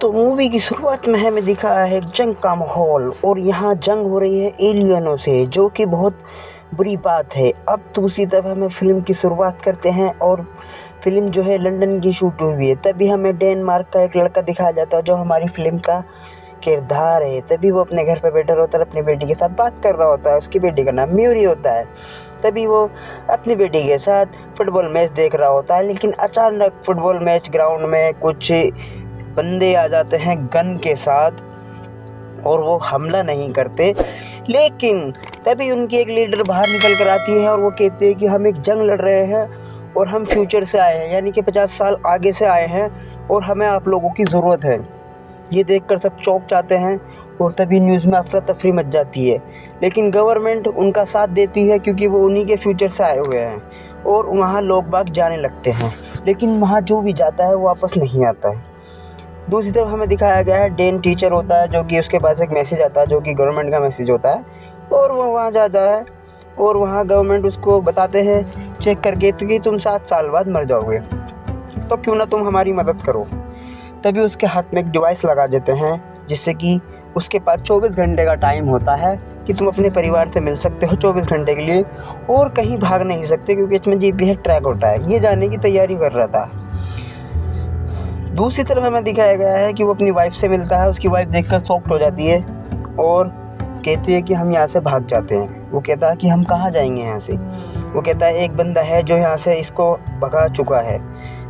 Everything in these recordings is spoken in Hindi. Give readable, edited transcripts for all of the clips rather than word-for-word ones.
तो मूवी की शुरुआत में हमें दिखाया है एक जंग का माहौल और यहाँ जंग हो रही है एलियनों से, जो कि बहुत बुरी बात है। अब दूसरी तरफ हमें फिल्म की शुरुआत करते हैं और फिल्म जो है लंदन की शूट हुई है। तभी हमें डेनमार्क का एक लड़का दिखाया जाता है जो हमारी फिल्म का किरदार है। तभी वो अपने घर पर बैठा होता है, अपनी बेटी के साथ बात कर रहा होता है। उसकी बेटी का नाम म्यूरी होता है। तभी वो अपनी बेटी के साथ फुटबॉल मैच देख रहा होता है, लेकिन अचानक फुटबॉल मैच ग्राउंड में कुछ बंदे आ जाते हैं गन के साथ और वो हमला नहीं करते। लेकिन तभी उनकी एक लीडर बाहर निकल कर आती है और वो कहती है कि हम एक जंग लड़ रहे हैं और हम फ्यूचर से आए हैं, यानी कि 50 साल आगे से आए हैं और हमें आप लोगों की ज़रूरत है। ये देखकर सब चौंक जाते हैं और तभी न्यूज़ में अफरा तफरी मच जाती है। लेकिन गवर्नमेंट उनका साथ देती है क्योंकि वो उन्हीं के फ्यूचर से आए हुए हैं और वहाँ लोग बाग जाने लगते हैं। लेकिन वहाँ जो भी जाता है वो वापस नहीं आता है। दूसरी तरफ हमें दिखाया गया है डेन टीचर होता है, जो कि उसके पास एक मैसेज आता है जो कि गवर्नमेंट का मैसेज होता है, और वो वहाँ जाता है और वहाँ गवर्नमेंट उसको बताते हैं चेक करके तो कि तुम 7 साल बाद मर जाओगे, तो क्यों ना तुम हमारी मदद करो। तभी उसके हाथ में एक डिवाइस लगा देते हैं जिससे कि उसके पास 24 घंटे का टाइम होता है कि तुम अपने परिवार से मिल सकते हो 24 घंटे के लिए और कहीं भाग नहीं सकते, क्योंकि इसमें जीपीएस ट्रैक होता है। ये जाने की तैयारी कर रहा था। दूसरी तरफ हमें दिखाया गया है कि वो अपनी वाइफ से मिलता है। उसकी वाइफ देखकर शॉक्ड हो जाती है और कहती है कि हम यहाँ से भाग जाते हैं। वो कहता है कि हम कहाँ जाएंगे यहाँ से। वो कहता है एक बंदा है जो यहाँ से इसको भगा चुका है।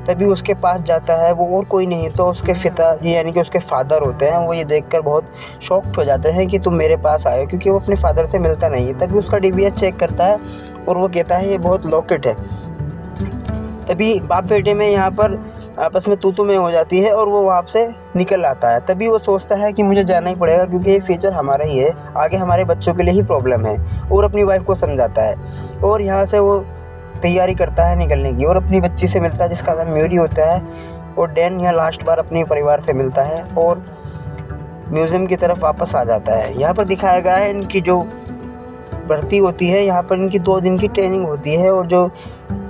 तभी उसके पास जाता है, वो और कोई नहीं तो उसके पिताजी यानी कि उसके फादर होते हैं। वो ये देखकर बहुत शॉक्ड हो जाते हैं कि तुम मेरे पास आए हो, क्योंकि वो अपने फादर से मिलता नहीं है। तभी उसका डीवीएस चेक करता है और वो कहता है ये बहुत लॉकेट है। तभी बाप बेटे में यहाँ पर आपस में तू में हो जाती है और वो वहाँ से निकल आता है। तभी वो सोचता है कि मुझे जाना ही पड़ेगा क्योंकि ये फ्यूचर हमारा ही है, आगे हमारे बच्चों के लिए ही प्रॉब्लम है, और अपनी वाइफ को समझाता है और यहाँ से वो तैयारी करता है निकलने की और अपनी बच्ची से मिलता है जिसका नाम म्यूरी होता है। और डैन यहाँ लास्ट बार अपने परिवार से मिलता है और म्यूज़ियम की तरफ वापस आ जाता है। यहाँ पर दिखाया गया है इनकी जो भर्ती होती है, यहाँ पर इनकी 2 दिन की ट्रेनिंग होती है और जो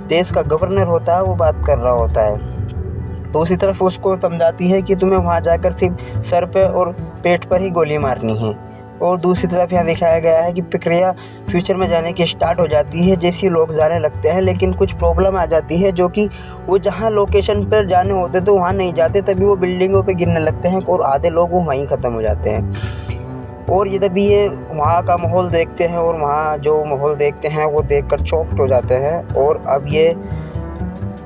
देश का गवर्नर होता है वो बात कर रहा होता है। दूसरी तरफ उसको समझाती है कि तुम्हें वहाँ जाकर सिर्फ सर पे और पेट पर ही गोली मारनी है। और दूसरी तरफ यहाँ दिखाया गया है कि प्रक्रिया फ्यूचर में जाने की स्टार्ट हो जाती है जैसे लोग जाने लगते हैं, लेकिन कुछ प्रॉब्लम आ जाती है जो कि वो जहाँ लोकेशन पर जाने होते तो वहाँ नहीं जाते। तभी वो बिल्डिंगों पे गिरने लगते हैं और आधे लोग वो वहीं ख़त्म हो जाते हैं। और ये तभी ये वहाँ का माहौल देखते हैं और वहाँ जो माहौल देखते हैं वो देखकर चौंक्ड हो जाते हैं। और अब ये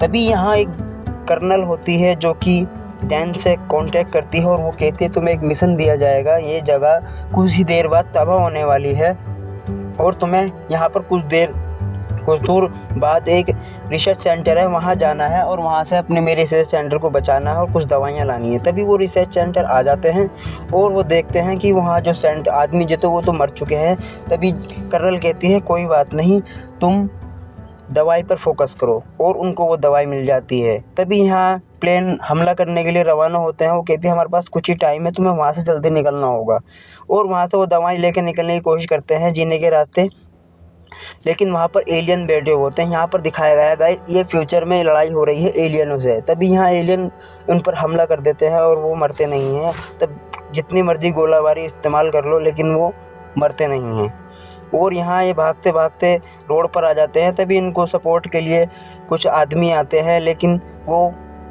तभी यहाँ एक कर्नल होती है जो कि डैन से कांटेक्ट करती है और वो कहती है तुम्हें एक मिशन दिया जाएगा, ये जगह कुछ ही देर बाद तबाह होने वाली है और तुम्हें यहाँ पर कुछ दूर बाद एक रिसर्च सेंटर है वहाँ जाना है और वहाँ से अपने मेरे रिसर्च सेंटर को बचाना है और कुछ दवाइयाँ लानी है। तभी वो रिसर्च सेंटर आ जाते हैं और वो देखते हैं कि वहाँ जो आदमी जो तो वो तो मर चुके हैं। तभी कर्नल कहती है कोई बात नहीं, तुम दवाई पर फोकस करो, और उनको वो दवाई मिल जाती है। तभी यहाँ प्लेन हमला करने के लिए रवाना होते हैं। वो कहती है हमारे पास कुछ ही टाइम है, तुम्हें वहाँ से जल्दी निकलना होगा। और वहाँ से वो दवाई लेकर निकलने की कोशिश करते हैं जीने के रास्ते, लेकिन वहाँ पर एलियन बैठे होते हैं। यहाँ पर दिखाया गया गाइस ये फ्यूचर में लड़ाई हो रही है एलियनों से। तभी यहाँ एलियन उन पर हमला कर देते हैं और वो मरते नहीं हैं। तब जितनी मर्जी गोलाबारी इस्तेमाल कर लो लेकिन वो मरते नहीं हैं। और यहाँ ये भागते भागते रोड पर आ जाते हैं। तभी इनको सपोर्ट के लिए कुछ आदमी आते हैं, लेकिन वो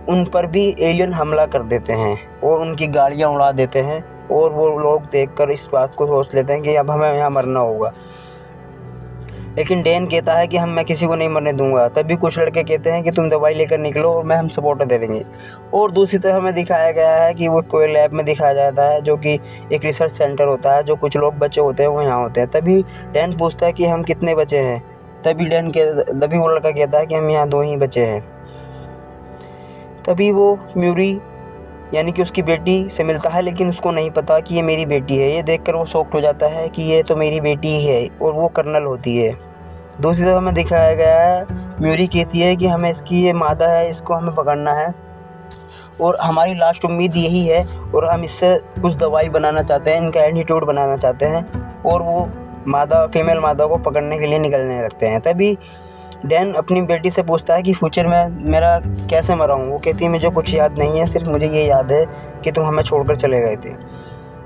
उन पर भी एलियन हमला कर देते हैं और उनकी गाड़ियाँ उड़ा देते हैं। और वो लोग देखकर इस बात को सोच लेते हैं कि अब हमें यहाँ मरना होगा, लेकिन डैन कहता है कि मैं किसी को नहीं मरने दूंगा। तभी कुछ लड़के कहते हैं कि तुम दवाई लेकर निकलो और हम सपोर्ट दे देंगे। और दूसरी तरफ हमें दिखाया गया है कि वो कोई लैब में दिखाया जाता है जो कि एक रिसर्च सेंटर होता है, जो कुछ लोग बच्चे होते हैं वो यहाँ होते हैं। तभी डैन पूछता है कि हम कितने बचे हैं। तभी वो लड़का कहता है कि हम यहाँ 2 ही बचे हैं। तभी वो म्यूरी यानी कि उसकी बेटी से मिलता है, लेकिन उसको नहीं पता कि ये मेरी बेटी है। ये देखकर वो शॉक्ड हो जाता है कि ये तो मेरी बेटी ही है, और वो कर्नल होती है। दूसरी तरफ हमें दिखाया गया है म्यूरी कहती है कि हमें इसकी ये मादा है, इसको हमें पकड़ना है और हमारी लास्ट उम्मीद यही है, और हम इससे कुछ दवाई बनाना चाहते हैं, इनका एंटीट्यूड बनाना चाहते हैं। और वो फीमेल मादा को पकड़ने के लिए निकलने लगते हैं। तभी डैन अपनी बेटी से पूछता है कि फ्यूचर में मेरा कैसे मरा हूँ। वो कहती है मुझे कुछ याद नहीं है, सिर्फ मुझे ये याद है कि तुम हमें छोड़कर चले गए थे।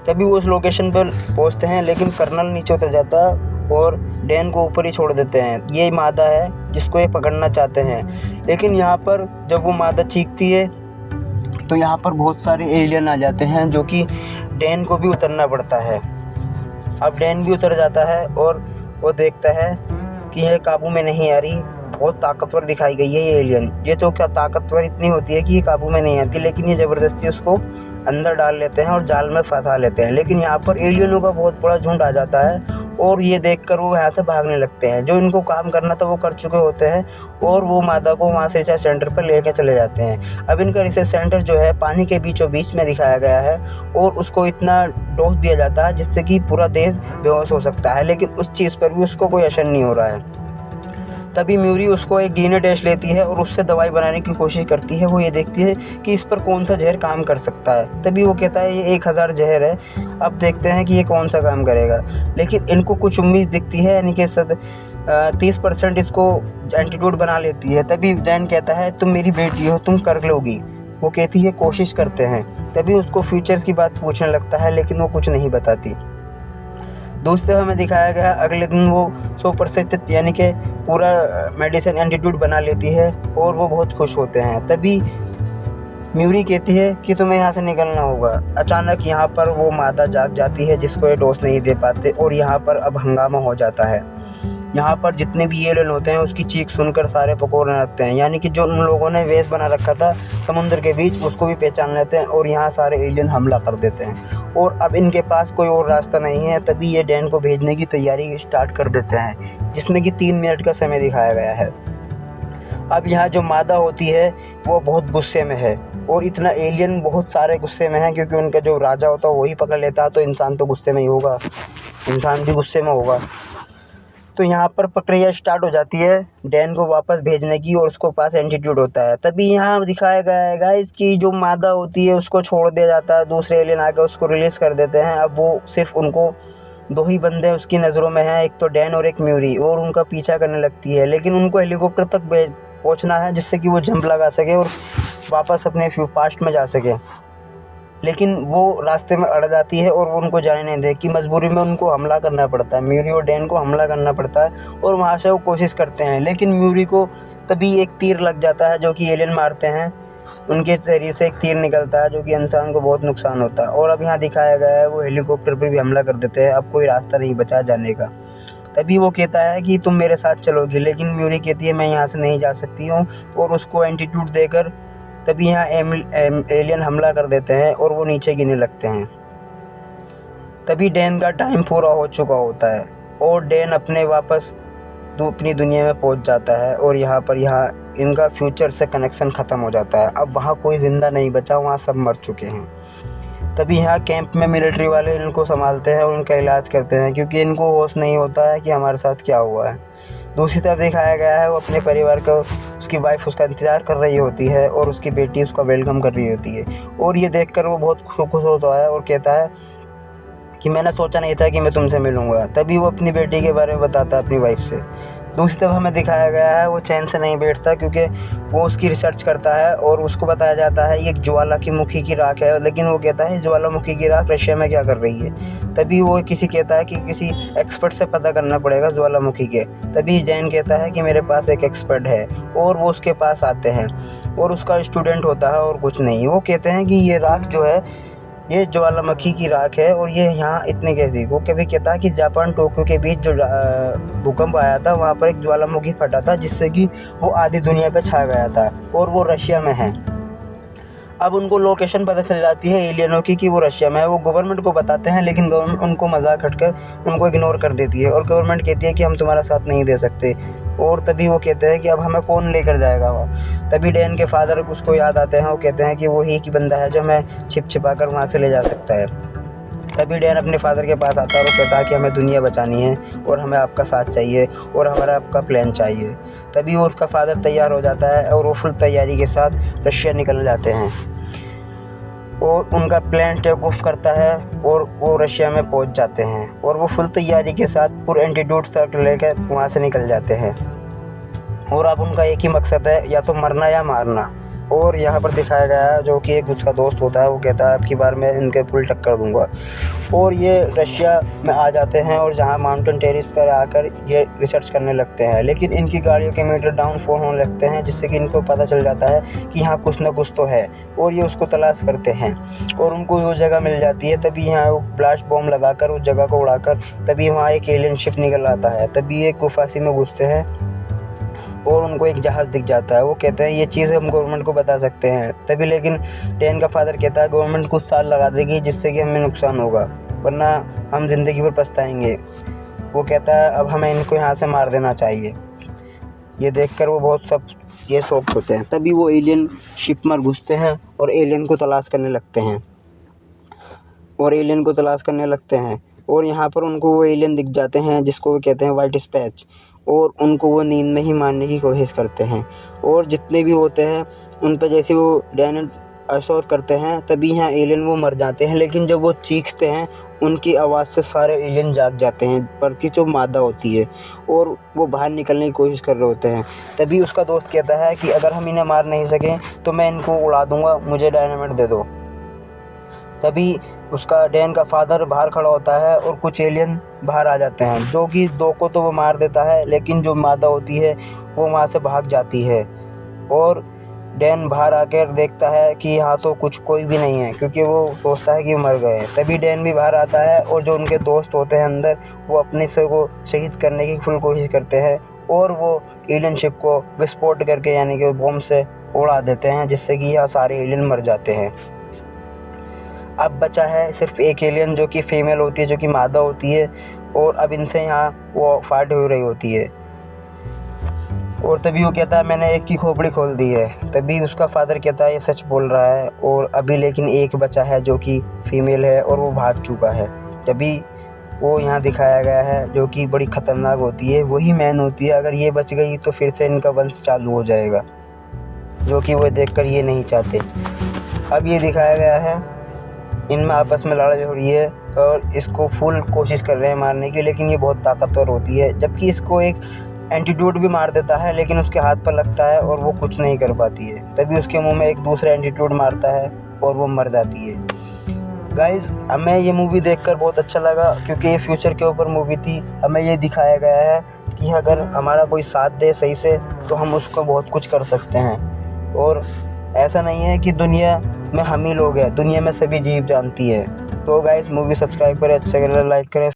तभी वो उस लोकेशन पर पहुँचते हैं, लेकिन कर्नल नीचे उतर जाता है और डैन को ऊपर ही छोड़ देते हैं। ये मादा है जिसको ये पकड़ना चाहते हैं, लेकिन यहाँ पर जब वो मादा चीखती है तो यहाँ पर बहुत सारे एलियन आ जाते हैं, जो कि डैन को भी उतरना पड़ता है। अब डैन भी उतर जाता है और वो देखता है कि यह काबू में नहीं आ रही, बहुत ताकतवर दिखाई गई है ये एलियन। ये तो क्या ताकतवर इतनी होती है कि ये काबू में नहीं आती, लेकिन ये ज़बरदस्ती उसको अंदर डाल लेते हैं और जाल में फंसा लेते हैं। लेकिन यहाँ पर एलियनों का बहुत बड़ा झुंड आ जाता है और ये देखकर वो यहाँ से भागने लगते हैं। जो इनको काम करना था वो कर चुके होते हैं और वो मादा को वहाँ से रिसर्च सेंटर पर लेकर चले जाते हैं। अब इनका रिसर्च सेंटर जो है पानी के बीचों बीच में दिखाया गया है और उसको इतना डोज दिया जाता है जिससे कि पूरा देश बेहोश हो सकता है, लेकिन उस चीज़ पर भी उसको कोई असर नहीं हो रहा है। तभी म्यूरी उसको एक डीएनए टेस्ट लेती है और उससे दवाई बनाने की कोशिश करती है। वो ये देखती है कि इस पर कौन सा जहर काम कर सकता है। तभी वो कहता है ये 1000 जहर है, अब देखते हैं कि ये कौन सा काम करेगा। लेकिन इनको कुछ उम्मीद दिखती है, यानी कि 30% इसको एंटीडोट बना लेती है। तभी डैन कहता है तुम मेरी बेटी हो, तुम कर लोगी। वो कहती है कोशिश करते हैं। तभी उसको फ्यूचर्स की बात पूछने लगता है, लेकिन वो कुछ नहीं बताती। दूसरी तरफ हमें दिखाया गया अगले दिन वो 100% यानी कि पूरा मेडिसिन एंटीट्यूड बना लेती है और वो बहुत खुश होते हैं। तभी म्यूरी कहती है कि तुम्हें यहाँ से निकलना होगा। अचानक यहाँ पर वो मादा जाग जाती है जिसको ये डोज नहीं दे पाते और यहाँ पर अब हंगामा हो जाता है। यहाँ पर जितने भी एलियन होते हैं उसकी चीख सुनकर सारे पकड़ने लगते हैं, यानी कि जो उन लोगों ने वेश बना रखा था समुद्र के बीच उसको भी पहचान लेते हैं और यहाँ सारे एलियन हमला कर देते हैं और अब इनके पास कोई और रास्ता नहीं है। तभी ये डैन को भेजने की तैयारी स्टार्ट कर देते हैं, जिसमें कि 3 मिनट का समय दिखाया गया है। अब यहाँ जो मादा होती है वो बहुत गुस्से में है और इतना एलियन बहुत सारे गुस्से में है, क्योंकि उनका जो राजा होता है वही पकड़ लेता है, तो इंसान तो गुस्से में ही होगा, इंसान भी गुस्से में होगा। तो यहाँ पर प्रक्रिया स्टार्ट हो जाती है डैन को वापस भेजने की और उसको पास एंटीट्यूड होता है। तभी यहाँ दिखाया गया है गाइस कि जो मादा होती है उसको छोड़ दिया जाता है, दूसरे एलियन आकर उसको रिलीज़ कर देते हैं। अब वो सिर्फ उनको 2 ही बंदे उसकी नज़रों में हैं, एक तो डैन और एक म्यूरी, और उनका पीछा करने लगती है। लेकिन उनको हेलीकॉप्टर तक पहुँचना है जिससे कि वो जंप लगा सके और वापस अपने पास्ट में जा सके। लेकिन वो रास्ते में अड़ जाती है और वो उनको जाने नहीं देती। मजबूरी में उनको हमला करना पड़ता है, म्यूरी और डैन को हमला करना पड़ता है और वहाँ से वो कोशिश करते हैं। लेकिन म्यूरी को तभी एक तीर लग जाता है जो कि एलियन मारते हैं, उनके शरीर से एक तीर निकलता है जो कि इंसान को बहुत नुकसान होता है। और अब यहाँ दिखाया गया है वो हेलीकॉप्टर पर भी हमला कर देते हैं, अब कोई रास्ता नहीं बचा जाने का। तभी वो कहता है कि तुम मेरे साथ चलोगी, लेकिन म्यूरी कहती है मैं यहाँ से नहीं जा सकती हूँ और उसको एंटीट्यूड देकर तभी यहाँ एलियन हमला कर देते हैं और वो नीचे गिरने लगते हैं। तभी डैन का टाइम पूरा हो चुका होता है और डैन अपने वापस अपनी दुनिया में पहुंच जाता है और यहाँ इनका फ्यूचर से कनेक्शन ख़त्म हो जाता है। अब वहाँ कोई ज़िंदा नहीं बचा, वहाँ सब मर चुके हैं। तभी यहाँ कैंप में मिलिट्री वाले इनको संभालते हैं और उनका इलाज करते हैं, क्योंकि इनको होश नहीं होता है कि हमारे साथ क्या हुआ है। दूसरी तरफ दिखाया गया है वो अपने परिवार को, उसकी वाइफ उसका इंतज़ार कर रही होती है और उसकी बेटी उसका वेलकम कर रही होती है और ये देखकर वो बहुत खुश होता है और कहता है कि मैंने सोचा नहीं था कि मैं तुमसे मिलूँगा। तभी वो अपनी बेटी के बारे में बताता है अपनी वाइफ से। दूसरी तरफ हमें दिखाया गया है वो चैन से नहीं बैठता, क्योंकि वो उसकी रिसर्च करता है और उसको बताया जाता है ये ज्वालामुखी की राख है, लेकिन वो कहता है ज्वालामुखी की राख रशिया में क्या कर रही है। तभी वो कहता है कि किसी एक्सपर्ट से पता करना पड़ेगा ज्वालामुखी के। तभी डैन कहता है कि मेरे पास एक एक्सपर्ट है और वो उसके पास आते हैं और उसका स्टूडेंट होता है और कुछ नहीं। वो कहते हैं कि ये राख जो है ये ज्वालामुखी की राख है और ये यहाँ इतने कैसी। वो कभी कहता है कि जापान टोक्यो के बीच जो भूकंप आया था वहाँ पर एक ज्वालामुखी फटा था जिससे कि वो आधी दुनिया पे छा गया था और वो रशिया में है। अब उनको लोकेशन पता चल जाती है एलियनों की कि वो रशिया में है। वो गवर्नमेंट को बताते हैं, लेकिन गवर्नमेंट उनको मजाक हटकर उनको इग्नोर कर देती है और गवर्नमेंट कहती है कि हम तुम्हारा साथ नहीं दे सकते। और तभी वो कहते हैं कि अब हमें कौन लेकर जाएगा वहाँ। तभी डैन के फादर उसको याद आते हैं, वो कहते हैं कि वो ही की बंदा है जो हमें छिपा कर वहाँ से ले जा सकता है। तभी डैन अपने फादर के पास आता है और कहता है कि हमें दुनिया बचानी है और हमें आपका साथ चाहिए और हमारा आपका प्लान चाहिए। तभी वो उसका फादर तैयार हो जाता है और वो फुल तैयारी के साथ रशिया निकल जाते हैं और उनका प्लान टेक ऑफ करता है और वो रशिया में पहुंच जाते हैं और वो फुल तैयारी के साथ पूरे एंटीट्यूड सर्कल लेकर वहाँ से निकल जाते हैं। और अब उनका एक ही मकसद है, या तो मरना या मारना। और यहाँ पर दिखाया गया है जो कि एक उसका दोस्त होता है, वो कहता है अब की बार मैं इनके फुल टक्कर दूंगा। और ये रशिया में आ जाते हैं और जहाँ माउंटेन टेरेस पर आकर ये रिसर्च करने लगते हैं, लेकिन इनकी गाड़ियों के मीटर डाउनफॉल होने लगते हैं, जिससे कि इनको पता चल जाता है कि यहाँ कुछ ना कुछ तो है। और ये उसको तलाश करते हैं और उनको वो जगह मिल जाती है। तभी यहाँ वो ब्लास्ट बॉम्ब लगाकर उस जगह को उड़ाकर तभी वहाँ एक एलियन शिप निकल आता है। तभी एक गुफासी में घुसते हैं और उनको एक जहाज़ दिख जाता है। वो कहते हैं ये चीज़ हम गवर्नमेंट को बता सकते हैं। तभी लेकिन डैन का फादर कहता है गवर्नमेंट कुछ साल लगा देगी जिससे कि हमें नुकसान होगा, वरना हम ज़िंदगी भर पछताएंगे। वो कहता है अब हमें इनको यहाँ से मार देना चाहिए। ये देखकर वो बहुत सब ये शॉक्ड होते हैं। तभी वो एलियन शिप में घुसते हैं और एलियन को तलाश करने लगते हैं और यहाँ पर उनको वो एलियन दिख जाते हैं जिसको वो कहते हैं वाइट स्पैच। और उनको वो नींद में ही मारने की कोशिश करते हैं और जितने भी होते हैं उन पर जैसे वो डैन असर करते हैं तभी यहाँ एलियन वो मर जाते हैं। लेकिन जब वो चीखते हैं उनकी आवाज़ से सारे एलियन जाग जाते हैं, बल्कि जो मादा होती है, और वो बाहर निकलने की कोशिश कर रहे होते हैं। तभी उसका दोस्त कहता है कि अगर हम इन्हें मार नहीं सकें तो मैं इनको उड़ा दूँगा, मुझे डायनामाइट दे दो। तभी उसका डैन का फादर बाहर खड़ा होता है और कुछ एलियन बाहर आ जाते हैं, जो कि दो को तो वो मार देता है, लेकिन जो मादा होती है वो वहाँ से भाग जाती है। और डैन बाहर आकर देखता है कि यहाँ तो कोई भी नहीं है, क्योंकि वो सोचता है कि मर गए। तभी डैन भी बाहर आता है और जो उनके दोस्त होते हैं अंदर, वो अपने से को शहीद करने की फुल कोशिश करते हैं और वो एलियन शिप को विस्फोट करके यानी कि बॉम्ब से उड़ा देते हैं, जिससे कि यहाँ सारे एलियन मर जाते हैं। अब बचा है सिर्फ एक एलियन जो कि फीमेल होती है, जो कि मादा होती है, और अब इनसे यहाँ वो फाइट हो रही होती है। और तभी वो कहता है मैंने एक की खोपड़ी खोल दी है। तभी उसका फादर कहता है ये सच बोल रहा है, और अभी लेकिन एक बचा है जो कि फीमेल है और वो भाग चुका है। तभी वो यहाँ दिखाया गया है जो कि बड़ी ख़तरनाक होती है, वही मैन होती है। अगर ये बच गई तो फिर से इनका वंश चालू हो जाएगा, जो कि वो देखकर ये नहीं चाहते। अब ये दिखाया गया है इनमें आपस में लड़ाई हो रही है और इसको फुल कोशिश कर रहे हैं मारने की, लेकिन ये बहुत ताकतवर होती है। जबकि इसको एक एंटीट्यूड भी मार देता है, लेकिन उसके हाथ पर लगता है और वो कुछ नहीं कर पाती है। तभी उसके मुंह में एक दूसरा एंटीट्यूड मारता है और वो मर जाती है। गाइस, हमें ये मूवी देखकर बहुत अच्छा लगा, क्योंकि ये फ्यूचर के ऊपर मूवी थी। हमें ये दिखाया गया है कि अगर हमारा कोई साथ दे सही से तो हम उसको बहुत कुछ कर सकते हैं। और ऐसा नहीं है कि दुनिया में हम ही लोग हैं, दुनिया में सभी जीव जानती है। तो गाइस, मूवी सब्सक्राइब करें, अच्छा करें, लाइक करें।